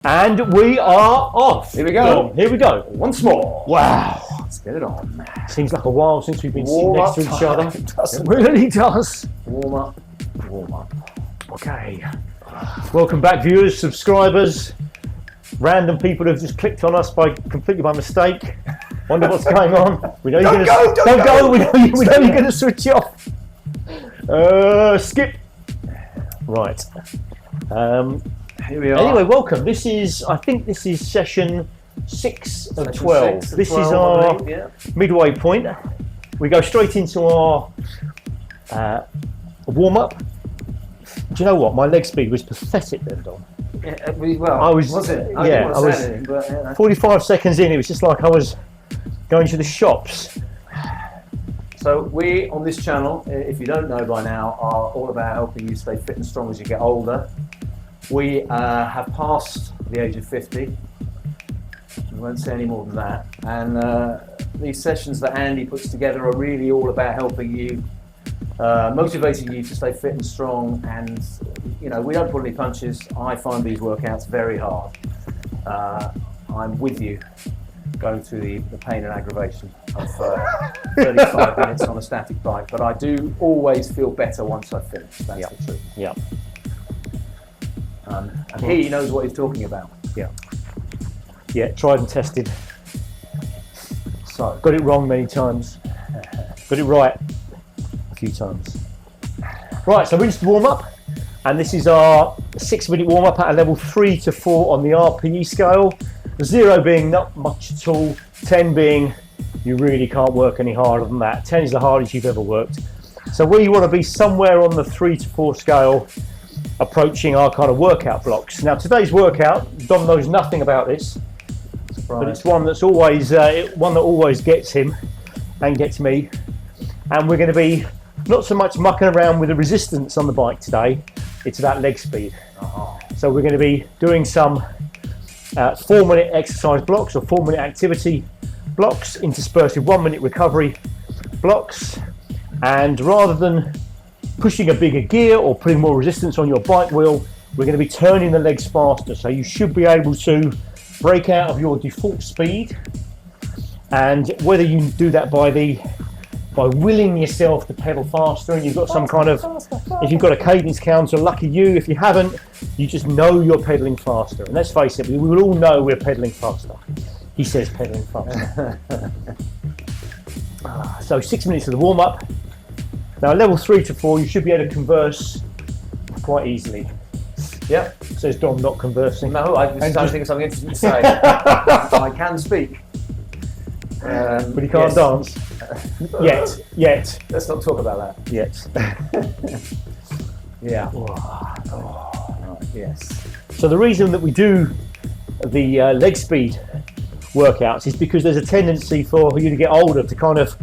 And we are off. Here we go. Here we go. Once more. Wow. Let's get it on. Seems like a while since we've been sitting next to each other. It really does. Warm up. Warm up. Okay. Welcome back, viewers, subscribers, random people who've just clicked on us completely by mistake. Wonder what's going on. We know Don't go. We know you're going to switch off. Skip. Right. Here we are. Anyway, welcome. I think this is session 6 of 12. 6 of this 12, is our I believe, yeah. midway point. We go straight into our warm-up. Do you know what? My leg speed was pathetic then, Don. Yeah, was it? I was anything, but, yeah. 45 seconds in, it was just like I was going to the shops. So we, on this channel, if you don't know by now, are all about helping you stay fit and strong as you get older. We have passed the age of 50. We won't say any more than that. And these sessions that Andy puts together are really all about helping you, motivating you to stay fit and strong. And you know, we don't pull any punches. I find these workouts very hard. I'm with you, going through the pain and aggravation of 35 minutes on a static bike. But I do always feel better once I finish. That's the truth. Yeah. And he knows what he's talking about. Yeah, tried and tested. So Got it wrong many times. Got it right a few times. Right, so we're just warm up, and this is our 6-minute warm up at a level 3 to 4 on the RPE scale. 0 being not much at all, 10 being you really can't work any harder than that. 10 is the hardest you've ever worked. So we want to be somewhere on the 3 to 4 scale, approaching our kind of workout blocks. Now today's workout, Dom knows nothing about this, but it's one that's always one that always gets him and gets me. And we're going to be not so much mucking around with the resistance on the bike today, it's about leg speed. So we're going to be doing some 4-minute exercise blocks or 4-minute activity blocks interspersed with 1-minute recovery blocks. And rather than pushing a bigger gear or putting more resistance on your bike wheel, we're going to be turning the legs faster. So you should be able to break out of your default speed, and whether you do that by willing yourself to pedal faster, and you've got some kind of, if you've got a cadence counter, lucky you. If you haven't, you just know you're pedaling faster. And let's face it, we will all know we're pedaling faster. He says pedaling faster. So 6 minutes of the warm-up. Now, level 3 to 4, you should be able to converse quite easily. Yep. Says Dom, not conversing. No, I just don't think it's something interesting to say. I can speak. But he can't dance. Yet. Let's not talk about that. Yet. Yeah. Right, yes. So the reason that we do the leg speed workouts is because there's a tendency for you to get older to kind of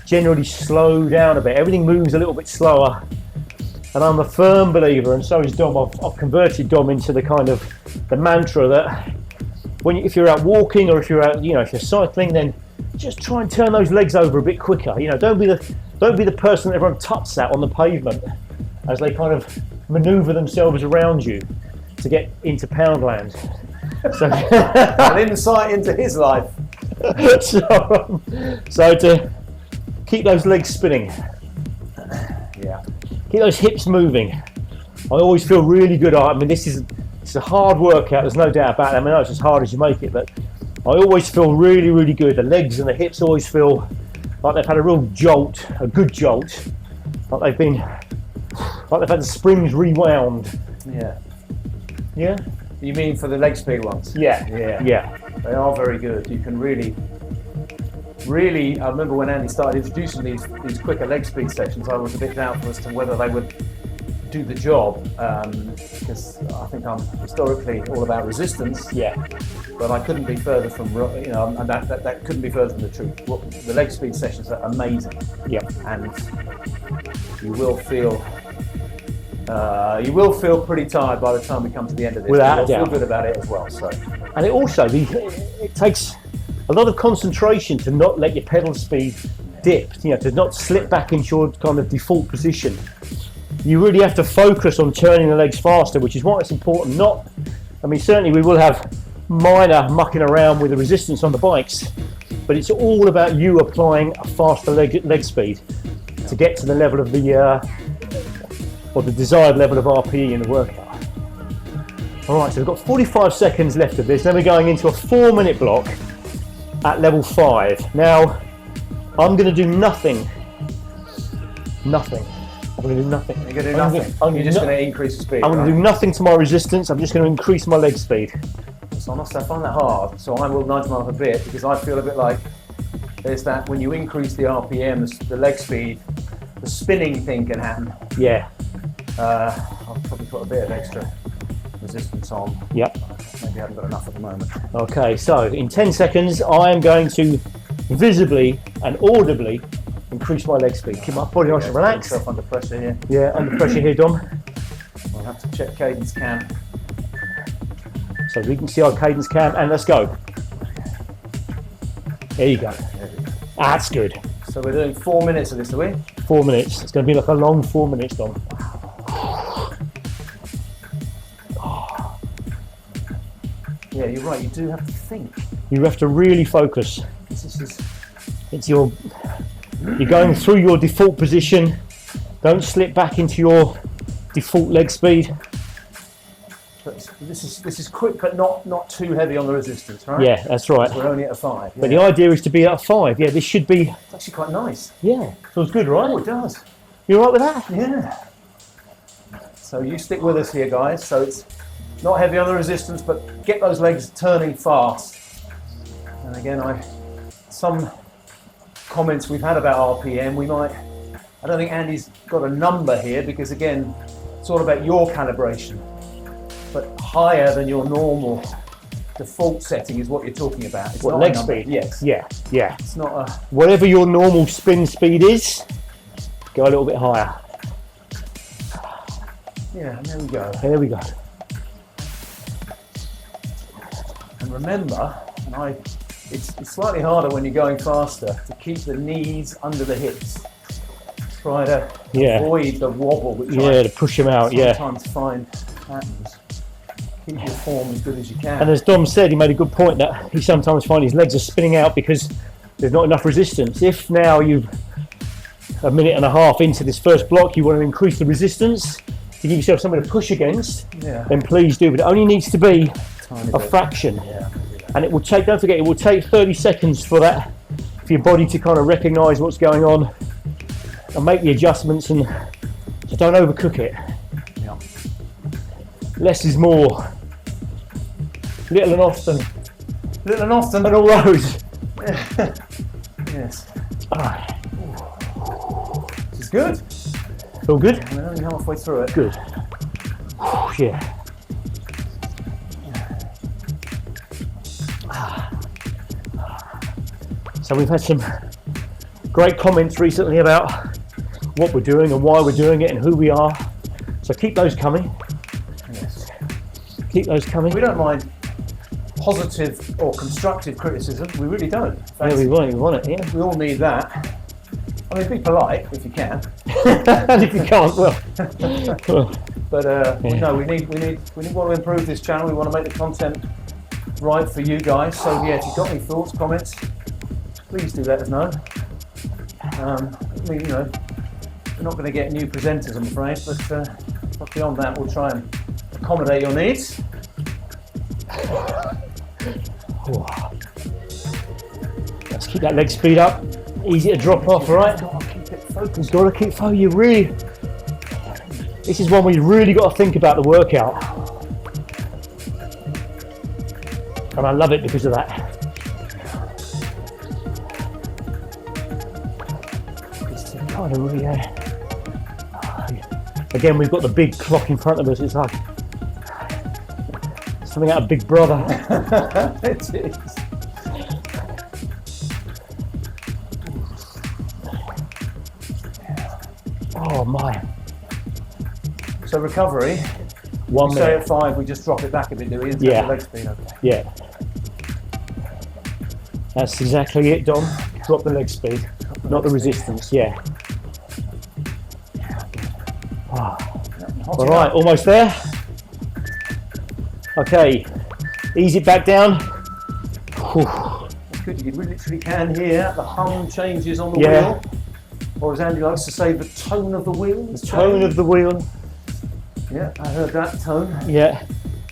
generally slow down a bit. Everything moves a little bit slower, and I'm a firm believer, and so is Dom. I've converted Dom into the kind of the mantra that if you're out walking or if you're out, if you're cycling, then just try and turn those legs over a bit quicker. Don't be the person that everyone tuts at on the pavement as they kind of manoeuvre themselves around you to get into Poundland. So an insight into his life. So to keep those legs spinning. Yeah. Keep those hips moving. I always feel really good. I mean, it's a hard workout. There's no doubt about it. I mean, it's as hard as you make it, but I always feel really, really good. The legs and the hips always feel like they've had a real jolt, a good jolt, like they've had the springs rewound. Yeah. Yeah. You mean for the leg speed ones? Yeah. They are very good. You can really. I remember when Andy started introducing these quicker leg speed sessions, I was a bit doubtful as to whether they would do the job, because I think I'm historically all about resistance. Yeah. But I couldn't be further from, and that couldn't be further from the truth. The leg speed sessions are amazing. Yeah. And you will feel pretty tired by the time we come to the end of this. Without You'll doubt. feel good about it as well. So. And it takes a lot of concentration to not let your pedal speed dip, to not slip back into your kind of default position. You really have to focus on turning the legs faster, which is why it's important not I mean, certainly we will have minor mucking around with the resistance on the bikes, but it's all about you applying a faster leg speed to get to the level of the or the desired level of RPE in the workout. All right, so we've got 45 seconds left of this. Then we're going into a 4-minute block at level 5. Now, I'm going to do nothing. I'm going to do nothing. You're going to do nothing. You're just going to increase the speed. I'm going to do nothing to my resistance. I'm just going to increase my leg speed. So honestly, I find that hard. So I will nudge mine up a bit because I feel a bit like there's that when you increase the RPM, the leg speed, the spinning thing can happen. Yeah. I'll probably put a bit of extra resistance on. Yep. Maybe I haven't got enough at the moment. Okay, so in 10 seconds, I am going to visibly and audibly increase my leg speed. Keep my body nice and relaxed. Yourself under pressure here. Yeah, under pressure here, Dom. We'll have to check cadence cam. So we can see our cadence cam, and let's go. There you go. That's good. So we're doing 4 minutes of this, are we? 4 minutes. It's going to be like a long 4 minutes, Dom. Yeah, you're right. You do have to think. You have to really focus. This is. You're going through your default position. Don't slip back into your default leg speed. But this is quick, but not too heavy on the resistance, right? Yeah, that's right. We're only at a 5. Yeah. But the idea is to be at a 5. Yeah, this should be. It's actually quite nice. Yeah, feels good, right? Oh, it does. You all right with that? Yeah. So you stick with us here, guys. So it's not heavy on the resistance, but get those legs turning fast. And again, some comments we've had about RPM, I don't think Andy's got a number here because again, it's all about your calibration. But higher than your normal default setting is what you're talking about. It's What, not leg a number. speed? Yes. Yeah. It's not a. Whatever your normal spin speed is, go a little bit higher. Yeah, and there we go. There we go. And remember, it's slightly harder when you're going faster to keep the knees under the hips. Try to avoid the wobble, which to push them out. sometimes find happens. Keep your form as good as you can. And as Dom said, he made a good point that he sometimes finds his legs are spinning out because there's not enough resistance. If now you've a minute and a half into this first block, you want to increase the resistance to give yourself something to push against, then please do. But it only needs to be a fraction. And it will take, don't forget, it will take 30 seconds for your body to kind of recognize what's going on and make the adjustments, and so don't overcook it. Yeah. Less is more. Little and often. Little and often. And all those. Yes. Alright. This is good. Feel good? We're only halfway through it. Good. Yeah. So we've had some great comments recently about what we're doing and why we're doing it and who we are. So keep those coming. Yes. Keep those coming. We don't mind positive or constructive criticism. We really don't. Yeah, we want it. Yeah. We all need that. I mean, be polite if you can. And if you can't, well. But no, we want to improve this channel. We want to make the content right for you guys. So yeah, if you've got any thoughts, comments, please do let us know. I mean, you know, we're not going to get new presenters, I'm afraid, but beyond that, we'll try and accommodate your needs. Let's keep that leg speed up. Easy to drop off, right? Keep it focused. You've got to keep focused. You really. This is one where you really got to think about the workout, and I love it because of that. It's kind of really. Again, we've got the big clock in front of us. It's like something out of Big Brother. It is. Oh my. So recovery, 1 say minute. at 5 we just drop it back a bit, do we? Instead Yeah. of leg speed, okay. Yeah. That's exactly it, Dom. Drop the leg speed, not the resistance. Yeah. All right, almost there. Okay, ease it back down. Whew. Good, you literally can hear the hum changes on the Yeah. wheel. Or as Andy likes to say, the tone of the wheel. The tone of the wheel. Yeah, I heard that tone. Yeah.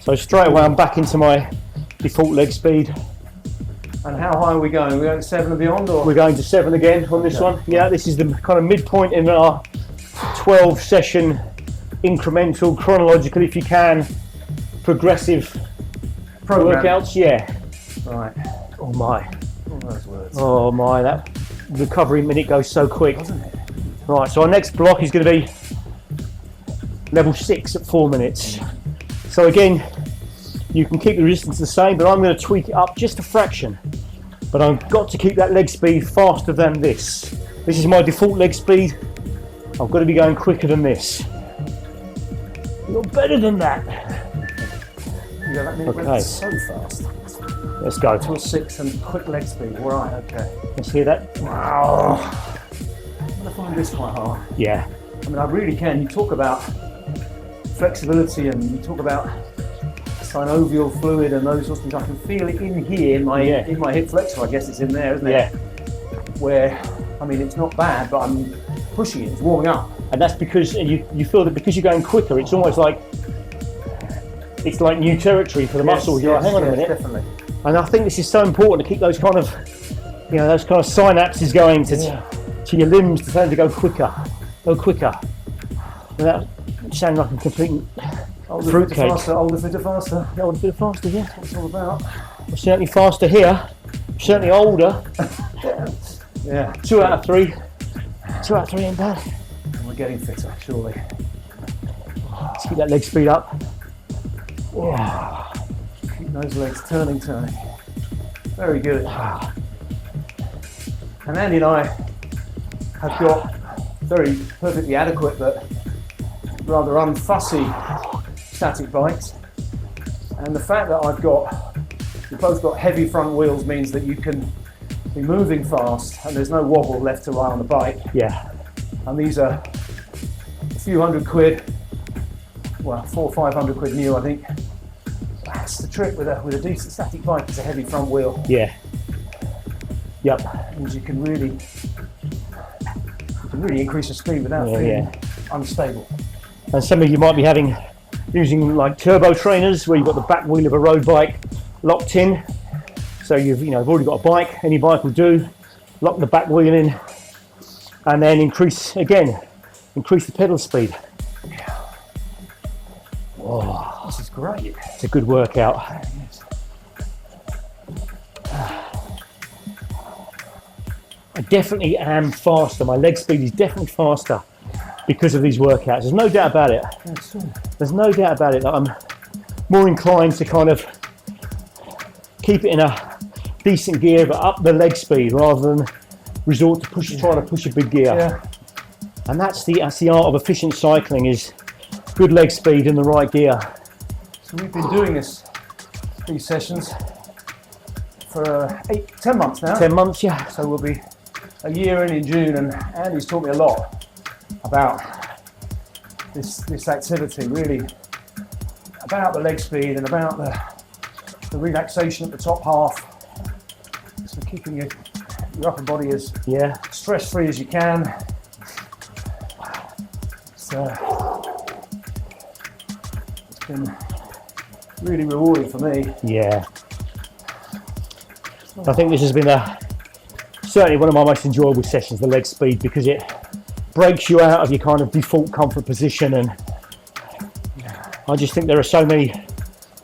So straight away I'm back into my default leg speed. And how high are we going? We're going 7 and beyond, or? We're going to 7 again on this one. Yeah, this is the kind of midpoint in our 12 session incremental, chronological, if you can, progressive Program. workouts. Yeah. Right. Oh my. All those words. Oh my, that recovery minute goes so quick. Doesn't it? Right, so our next block is going to be level 6 at 4 minutes. So again, you can keep the resistance the same, but I'm going to tweak it up just a fraction. But I've got to keep that leg speed faster than this. This is my default leg speed. I've got to be going quicker than this. Not better than that. Yeah, that minute Okay. went so fast. Let's go. Till 6 and quick leg speed. Right, okay. Let's hear that. Wow. I'm going to find this quite hard. Yeah. I mean, I really can. You talk about flexibility and you talk about synovial fluid and those sorts of things. I can feel it in here, in my hip flexor. I guess it's in there, isn't it? Yeah. Where, I mean, it's not bad, but I'm pushing it. It's warming up. And that's because you feel that because you're going quicker, it's almost like it's like new territory for the muscles. You're like, hang on a minute. Definitely. And I think this is so important to keep those kind of, those kind of synapses going to your limbs to tell them to go quicker, without sounding like a complete Older, fruitcake. fitter, faster. Older, fitter, faster. Yeah, I want to do it faster, yeah. That's what it's all about. I'm certainly faster here, certainly older. Yeah. 2 out of 3. 2 out of 3 ain't bad. And we're getting fitter, surely. Let's keep that leg speed up. Yeah. Keep those legs turning. Very good. And Andy and I have got very perfectly adequate but rather unfussy static bikes. And the fact that we've both got heavy front wheels means that you can be moving fast and there's no wobble left to right on the bike. Yeah. And these are a few £100, well, 400 or 500 quid new, I think. That's the trick with a decent static bike. It's a heavy front wheel. Yeah. Yep. Means you can really increase your speed without feeling unstable. And some of you might be using like turbo trainers where you've got the back wheel of a road bike locked in. So you've already got a bike, any bike will do. Lock the back wheel in and then increase the pedal speed. Oh, This is great. it's a good workout. I definitely am faster. My leg speed is definitely faster because of these workouts. There's no doubt about it. There's no doubt about it that I'm more inclined to kind of keep it in a decent gear but up the leg speed rather than resort to trying to push a big gear. Yeah. And that's the art of efficient cycling, is good leg speed in the right gear. So we've been doing these sessions for 10 months now. 10 months, yeah. So we'll be a year in June, and Andy's taught me a lot about this activity, really about the leg speed and about the relaxation at the top half. So keeping your upper body as stress-free as you can. It's been really rewarding for me. Yeah. I think this has been certainly one of my most enjoyable sessions, the leg speed, because it breaks you out of your kind of default comfort position, and I just think there are so many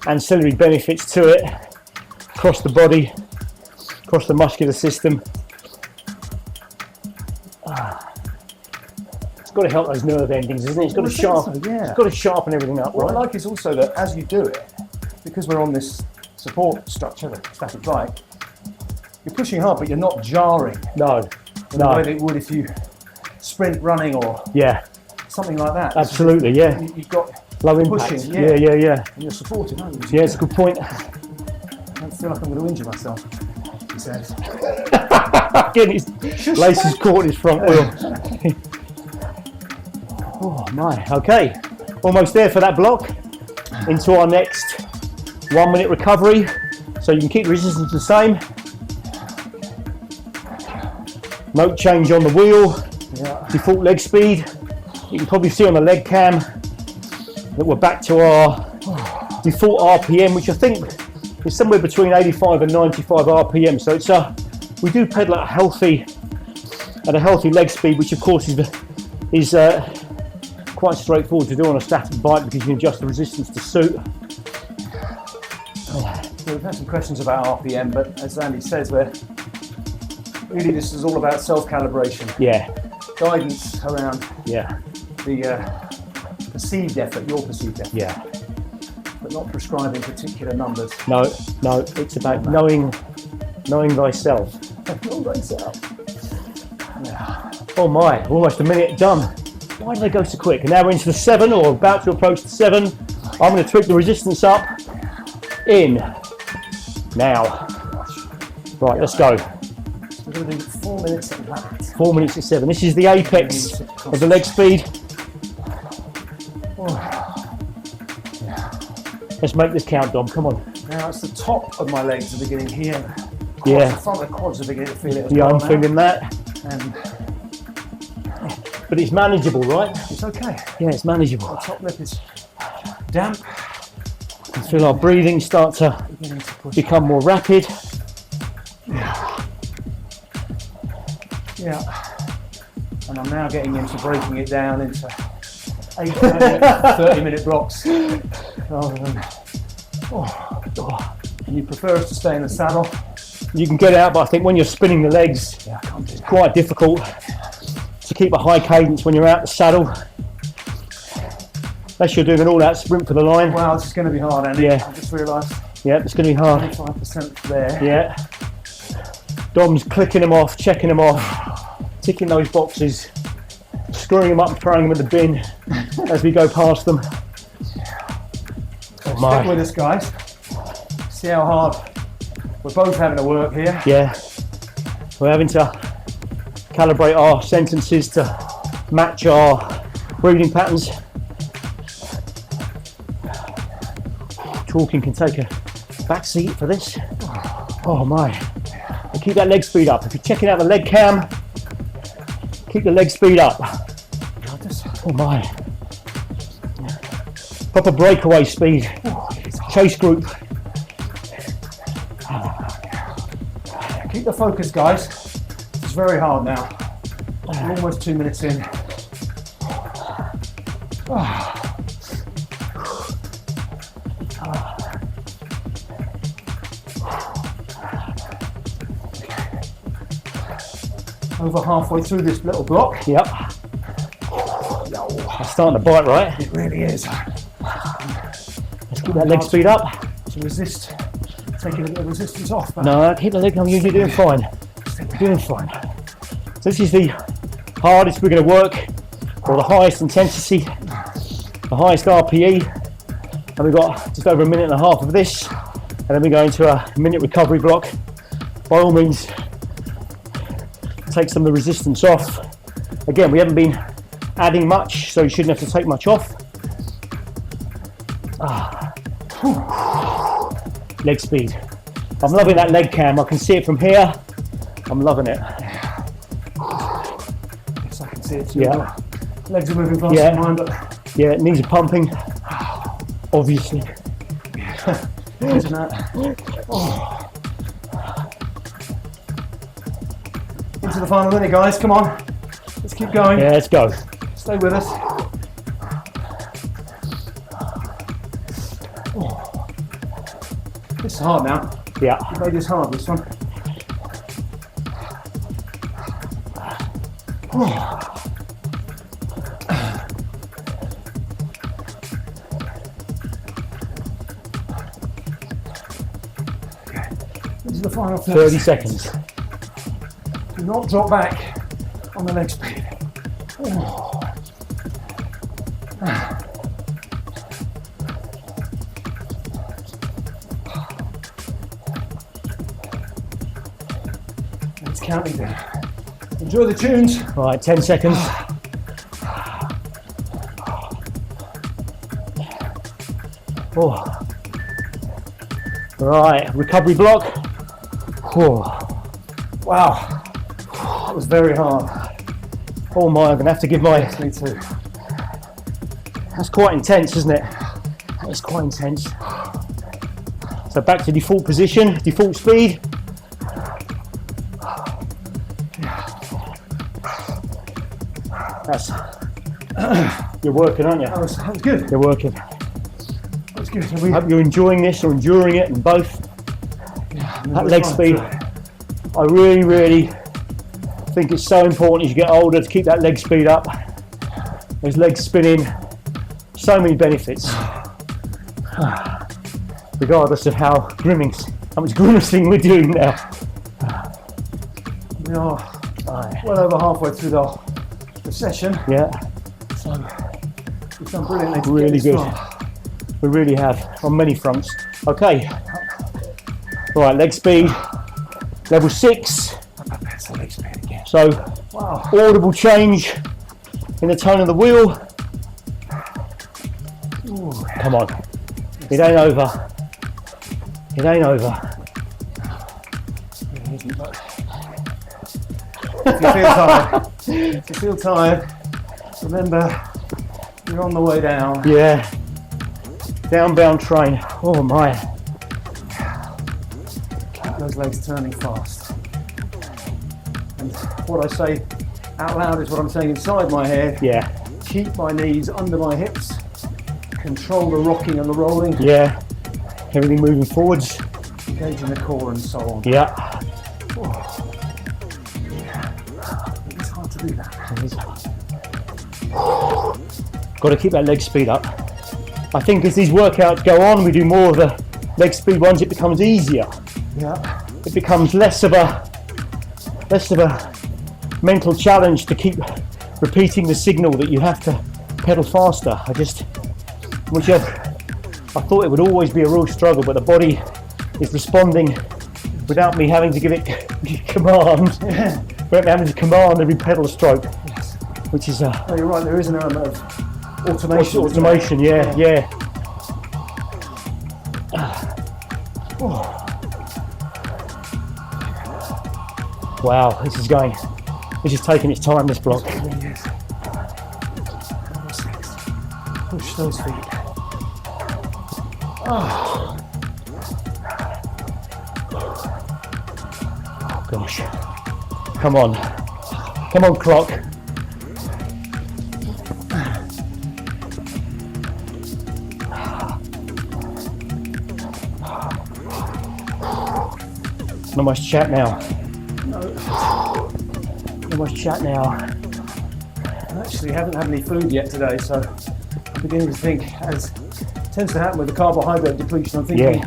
ancillary benefits to it across the body, across the muscular system. It's got to help those nerve endings, isn't it? It's got to sharpen everything up. What right? I like is also that as you do it, because we're on this support structure, the static bike, you're pushing hard, but you're not jarring. No. In the way that it would if you sprint running or something like that. Absolutely, yeah. You've got low impact. pushing, Yeah. And you're supported, aren't you? Yeah, it's a good point. I don't feel like I'm going to injure myself, he says. Again, his laces caught his front wheel. Oh my, okay. Almost there for that block. Into our next 1 minute recovery, so you can keep the resistance the same. No change on the wheel, default leg speed. You can probably see on the leg cam that we're back to our default RPM, which I think is somewhere between 85 and 95 RPM. So it's we do pedal at a healthy leg speed, which of course is quite straightforward to do on a static bike because you can adjust the resistance to suit. So we've had some questions about RPM, but as Andy says, really this is all about self-calibration. Yeah. Guidance around the perceived effort, your perceived effort. Yeah. But not prescribing particular numbers. No, it's about knowing thyself. Know thyself. Oh my, almost a minute done. Why do they go so quick? And now we're into the 7, or about to approach the 7. I'm going to tweak the resistance up. In. Now. Right, let's go. We're going to do 4 minutes at that. 4 minutes at 7. This is the apex of the leg speed. Let's make this count, Dom. Come on. Now it's the top of my legs are beginning here. Yeah. The front of the quads are beginning to feel it as Yeah, well I'm feeling that. And but it's manageable, right? it's okay. Yeah, it's manageable. The top lip is damp. I feel our breathing start to become more rapid. Yeah. And I'm now getting into breaking it down into 8 30-minute blocks. Rather than, and you prefer us to stay in the saddle? You can get out, but I think when you're spinning the legs, it's quite difficult to keep a high cadence when you're out the saddle. Unless you're doing an all-out sprint for the line. Wow, this is going to be hard, Andy. Yeah. I just realised. Yeah, it's going to be hard. 25% there. Yeah. Dom's clicking them off, checking them off, ticking those boxes, screwing them up and throwing them in the bin as we go past them. So stick with us, guys. See how hard we're both having to work here. Yeah. We're having to calibrate our sentences to match our breathing patterns. Talking can take a back seat for this. Oh my. And keep that leg speed up. If you're checking out the leg cam, keep the leg speed up. Oh my. Proper breakaway speed. Chase group. Keep the focus, guys. It's very hard now. We're almost 2 minutes in. Over halfway through this little block. Yep. That's starting to bite, right? It really is. Let's keep that leg speed up. To resist, taking a bit of resistance off. But No, keep the leg on. You're doing fine. You're doing fine. So this is the hardest we're going to work, or the highest intensity, the highest RPE. And we've got just over a minute and a half of this. And then we go into a minute recovery block. By all means, take some of the resistance off. Again, we haven't been adding much, so you shouldn't have to take much off. Leg speed. I'm loving that leg cam. I can see it from here. I'm loving it. yes, I can see it too. Yeah. Legs are moving faster than mine, but Yeah, knees are pumping. Obviously. isn't that? Into the final minute, guys. Come on. Let's keep going. Yeah, let's go. Stay with us. This is hard now. Yeah. You made this hard, this one. This is the final 30 seconds. Do not drop back on the leg speed. It's counting down. Enjoy the tunes. All right, 10 seconds. Oh. Right, recovery block. Whew. Wow, that was very hard. Oh my, I'm gonna have to give my, Me too. that's quite intense, isn't it? That is quite intense. So back to default position, default speed. That's, you're working, aren't you? That was good. You're working. That was good. I hope you're enjoying this or enduring it, and both. That leg speed, I really think it's so important as you get older to keep that leg speed up. Those legs spinning, so many benefits. Regardless of how much grimacing we're doing now. We are well over halfway through the session. Yeah. So we've done brilliantly. To Really get this good. far. We really have, on many fronts. Okay. Right, leg speed, level 6. That's the leg speed again. So, Wow. audible change in the tone of the wheel. Ooh. Come on. It ain't over. It ain't over. It isn't, but if you feel tired, if you feel tired, remember you're on the way down. Yeah. Downbound train. Oh my. Keep those legs turning fast. And what I say out loud is what I'm saying inside my head. Yeah. Keep my knees under my hips. Control the rocking and the rolling. Yeah. Everything moving forwards. Engaging the core and so on. Yeah. Oh. It's hard to do that. Got to keep that leg speed up. I think as these workouts go on, we do more of the leg speed ones, it becomes easier. Yeah. It becomes less of a mental challenge to keep repeating the signal that you have to pedal faster. I thought it would always be a real struggle, but the body is responding without me having to give it command. Without me having to command every pedal stroke. Yes. Which is Oh, you're right, there is an element of automation. automation, yeah. Oh. Wow, this is taking its time, this block. Yes. Push those feet. Oh. Oh gosh. Come on. Come on, clock. Not much chat now. Not much chat now. I actually haven't had any food yet today, so I'm beginning to think, as tends to happen with the carbohydrate depletion, I'm thinking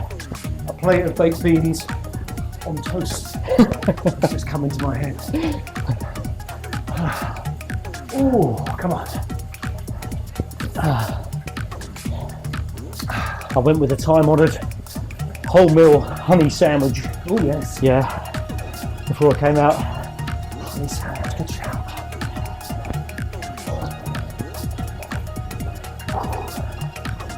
a plate of baked beans on toast. It's just come into my head. Oh, come on. I went with a time-honoured wholemeal honey sandwich. Oh, yes. Yeah. Before I came out. Honey sandwich, good shout.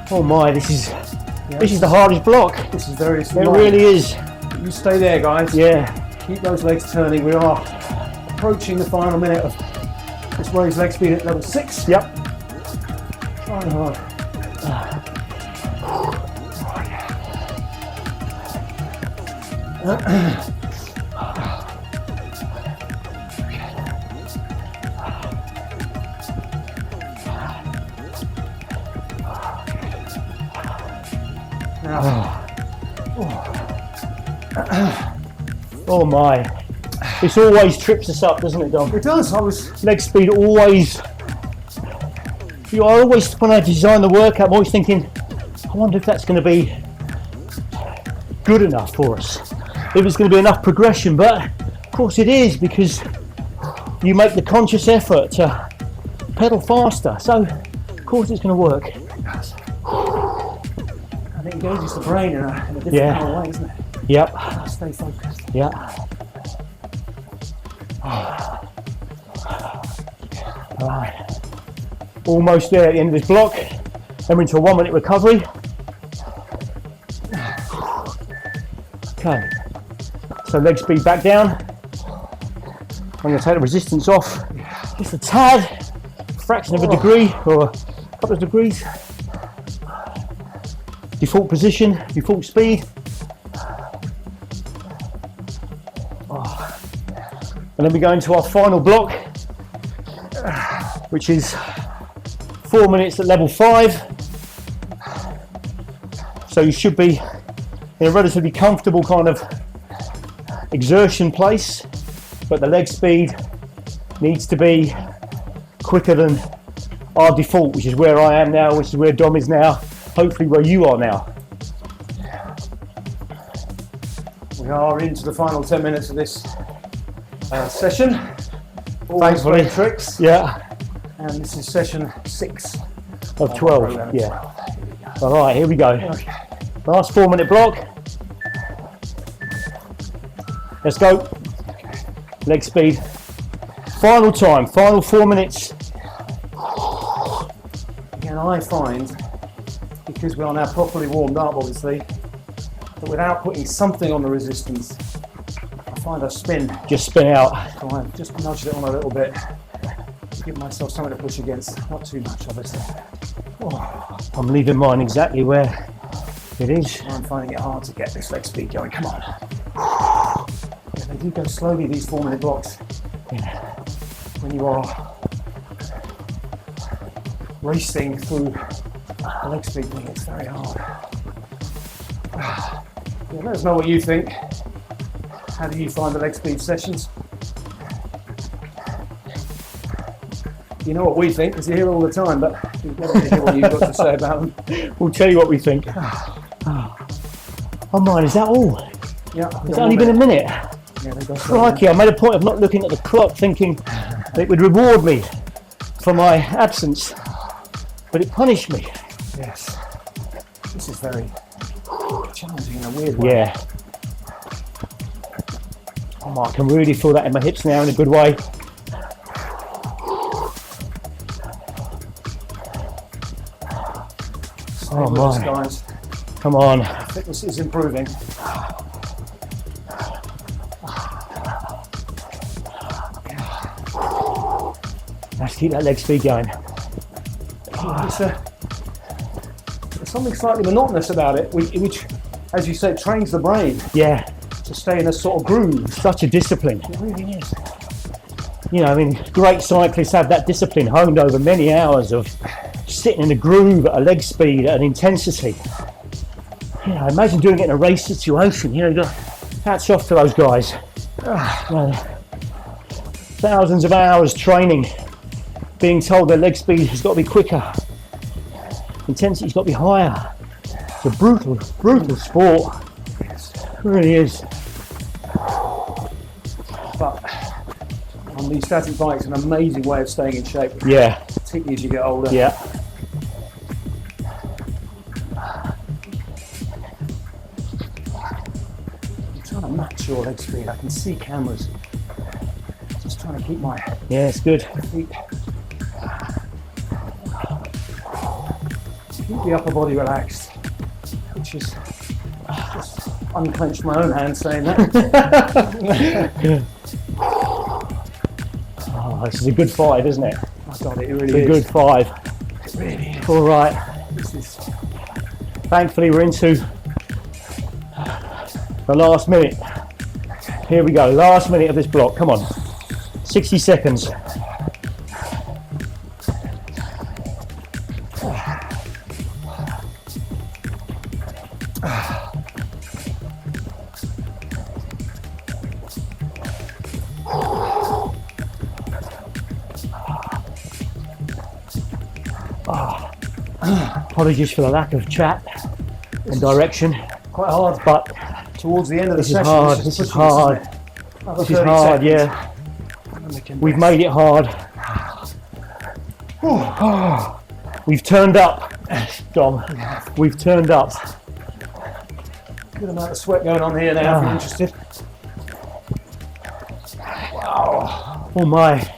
Oh my, this is the hardest block. This is very It really is. You stay there, guys. Yeah. Keep those legs turning. We are approaching the final minute of this raised leg speed at level 6. Yep. Trying hard. Oh my. This always trips us up, doesn't it, Dom? It does. I was. Leg speed always. I always, when I design the workout, I'm always thinking, I wonder if that's going to be good enough for us. If it's going to be enough progression, but of course it is, because you make the conscious effort to pedal faster. So, of course it's going to work. It does. And it engages the brain in a different Yeah. kind of way, isn't it? Yep. Stay focused. Yeah. Right. Almost there at the end of this block. Then we're into a 1 minute recovery. Okay, so leg speed back down. I'm going to take the resistance off just a tad, fraction of a degree or a couple of degrees. Default position, default speed. And then we go into our final block, which is 4 minutes at level 5. So you should be in a relatively comfortable kind of exertion place, but the leg speed needs to be quicker than our default, which is where I am now, which is where Dom is now, hopefully where you are now. We are into the final 10 minutes of this session. Thankfully. Tricks. Yeah. And this is session 6 of 12. Yeah. All right, here we go. Okay. Last 4 minute block. Let's go. Leg speed. Final time, final 4 minutes. Again, I find, because we are now properly warmed up, obviously, that without putting something on the resistance, I find I spin. Just spin out. So I've just nudged it on a little bit, give myself something to push against. Not too much, obviously. Oh, I'm leaving mine exactly where it is. I'm finding it hard to get this leg speed going. Come on. Yeah, they do go slowly, these 4 minute blocks. Yeah. When you are racing through the leg speed thing, it's very hard. Yeah, let us know what you think. How do you find the leg speed sessions? You know what we think, because you're here all the time, but we've got to hear what you've got to say about them. We'll tell you what we think. Oh mine, is that all? Yeah, It's only been a minute. Yeah, they go Crikey, I made a point of not looking at the clock, thinking that it would reward me for my absence, but it punished me. Yes. This is very challenging in a weird way. Yeah. Oh, I can really feel that in my hips now in a good way. Oh my. Guys. Come on. Fitness is improving. Let's keep that leg speed going. There's something slightly monotonous about it, which, as you said, trains the brain Yeah, to stay in a sort of groove. such a discipline. It really is. You know, I mean, great cyclists have that discipline honed over many hours of sitting in a groove at a leg speed at an intensity. You know, imagine doing it in a race situation. You know, hats off to those guys. You know, thousands of hours training, being told their leg speed has got to be quicker, intensity's got to be higher. It's a brutal, brutal sport. It really is. But on these static bikes, an amazing way of staying in shape, Yeah, particularly as you get older. yeah. I'm trying to match your leg speed. I can see cameras. Just trying to keep my Yeah, it's good. feet. Keep the upper body relaxed, which is just unclenched my own hand saying that. Oh, this is a good 5, isn't it? My God, it It's really a is. good 5. It really is. All right. This is Thankfully, we're into the last minute. Here we go. Last minute of this block. Come on. 60 seconds. Apologies for the lack of chat and direction, quite hard, but towards the end of the this is session. hard. This is hard. This is hard. Yeah, we've made it hard. We've turned up, Dom. We've turned up. Good amount of sweat going on here now, if you're interested. Wow. Oh my.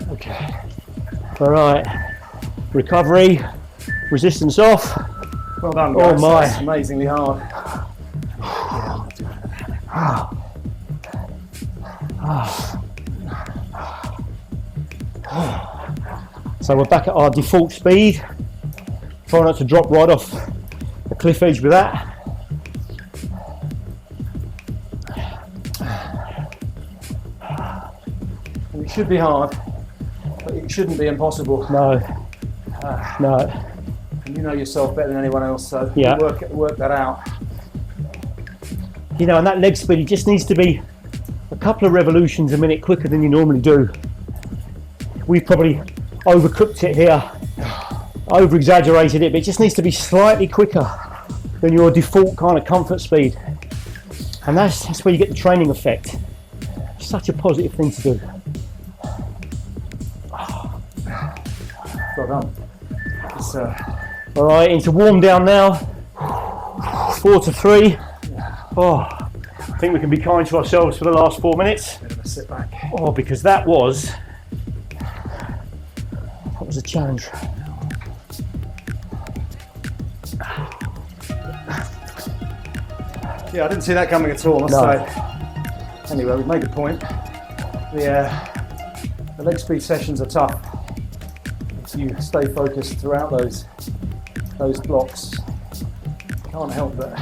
Okay. All right. recovery, resistance off. Well done, guys. Oh my. That's amazingly hard. So we're back at our default speed. Try not to drop right off the cliff edge with that. And it should be hard, but it shouldn't be impossible. No, no. And you know yourself better than anyone else, so Yeah. work that out. You know, and that leg speed, it just needs to be a couple of revolutions a minute quicker than you normally do. We've probably overcooked it here, over exaggerated it, but it just needs to be slightly quicker than your default kind of comfort speed. And that's where you get the training effect. Such a positive thing to do. Well done. It's, All right, into warm down now. 4 to 3. Oh, I think we can be kind to ourselves for the last 4 minutes. bit of a sit back. Oh, because that was a challenge. Yeah, I didn't see that coming at all, I must No. say. Anyway, we've made the point. The leg speed sessions are tough. If you stay focused throughout those blocks, can't help but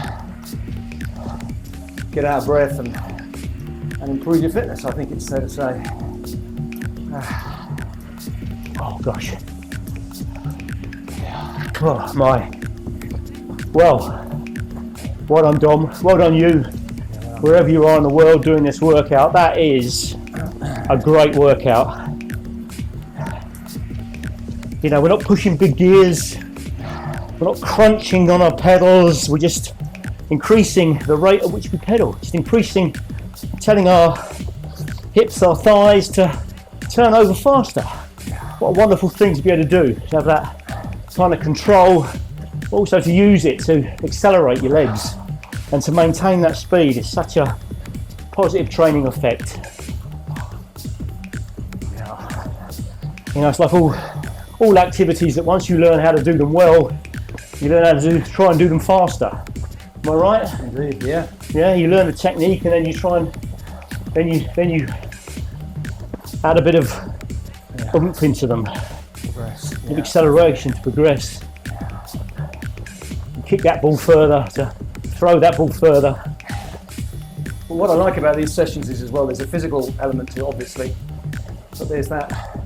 get out of breath and improve your fitness, I think it's fair to say. Oh gosh. Oh my. Well done, Dom. Well done, you. Wherever you are in the world doing this workout, that is a great workout. You know, we're not pushing big gears. We're not crunching on our pedals. We're just increasing the rate at which we pedal. Just increasing, telling our hips, our thighs to turn over faster. What a wonderful thing to be able to do, to have that kind of control, also to use it to accelerate your legs and to maintain that speed. It's such a positive training effect. You know, it's like all activities that once you learn how to do them well, you learn how to try and do them faster. Am I right? Indeed, yeah. Yeah, you learn the technique and then you try and then you add a bit of oomph into them, Progress. with acceleration to progress. You kick that ball further, to throw that ball further. Well, what I like about these sessions is as well, there's a physical element to it, obviously, but there's that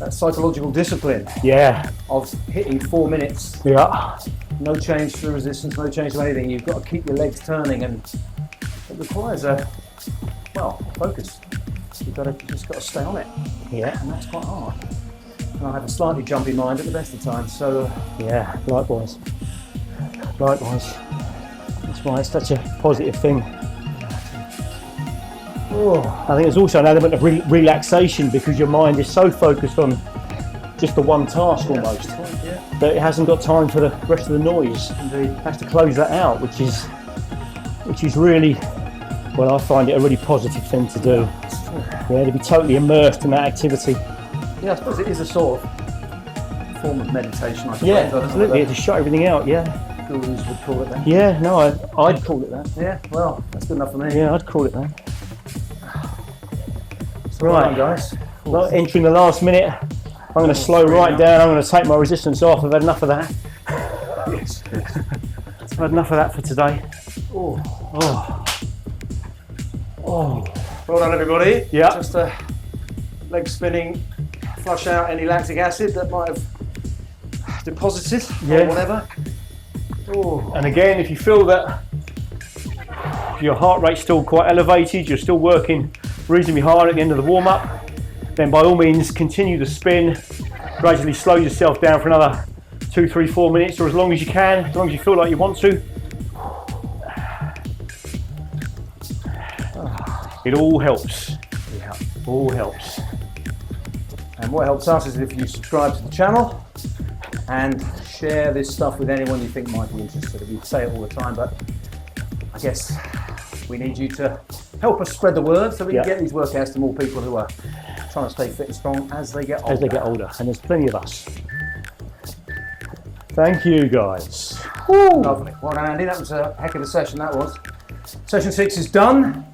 psychological discipline Yeah, of hitting 4 minutes, yeah, no change to resistance, no change to anything. You've got to keep your legs turning, and it requires focus. You've just got to stay on it, yeah, and that's quite hard. And I have a slightly jumpy mind at the best of times, so yeah. Likewise. That's why it's such a positive thing. I think there's also an element of relaxation because your mind is so focused on just the one task almost that it hasn't got time for the rest of the noise. Indeed. It has to close that out, which is really, well, I find it a really positive thing to do. Yeah, to be totally immersed in that activity. Yeah, I suppose it is a sort of form of meditation, I suppose. Yeah, I don't know absolutely. whether To shut everything out. Yeah, gurus would call it that. yeah. No, I'd call it that. Yeah, well, that's good enough for me. Yeah, I'd call it that. So well Right. done, guys. Well, entering the last minute, I'm going to slow right down. I'm going to take my resistance off. I've had enough of that. Yes. I've had enough of that for today. Oh. Oh. Well done, everybody. Yeah. Just a leg spinning, flush out any lactic acid that might have deposited Yeah. or whatever. Oh. And again, if you feel that your heart rate's still quite elevated, you're still working reasonably hard at the end of the warm-up, then by all means continue the spin. Gradually slow yourself down for another 2, 3, 4 minutes, or as long as you can, as long as you feel like you want to. It all helps. Yeah. All helps. And what helps us is if you subscribe to the channel and share this stuff with anyone you think might be interested. We say it all the time, but I guess we need you to help us spread the word so we can get these workouts to more people who are trying to stay fit and strong as they get older. As they get older, and there's plenty of us. Thank you, guys. Lovely. Well done, Andy. That was a heck of a session, that was. Session 6 is done.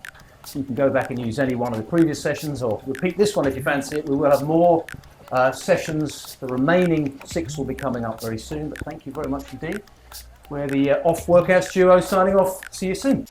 You can go back and use any one of the previous sessions or repeat this one if you fancy it. We will have more sessions. The remaining 6 will be coming up very soon, but thank you very much indeed. We're the Off Workouts duo signing off. See you soon.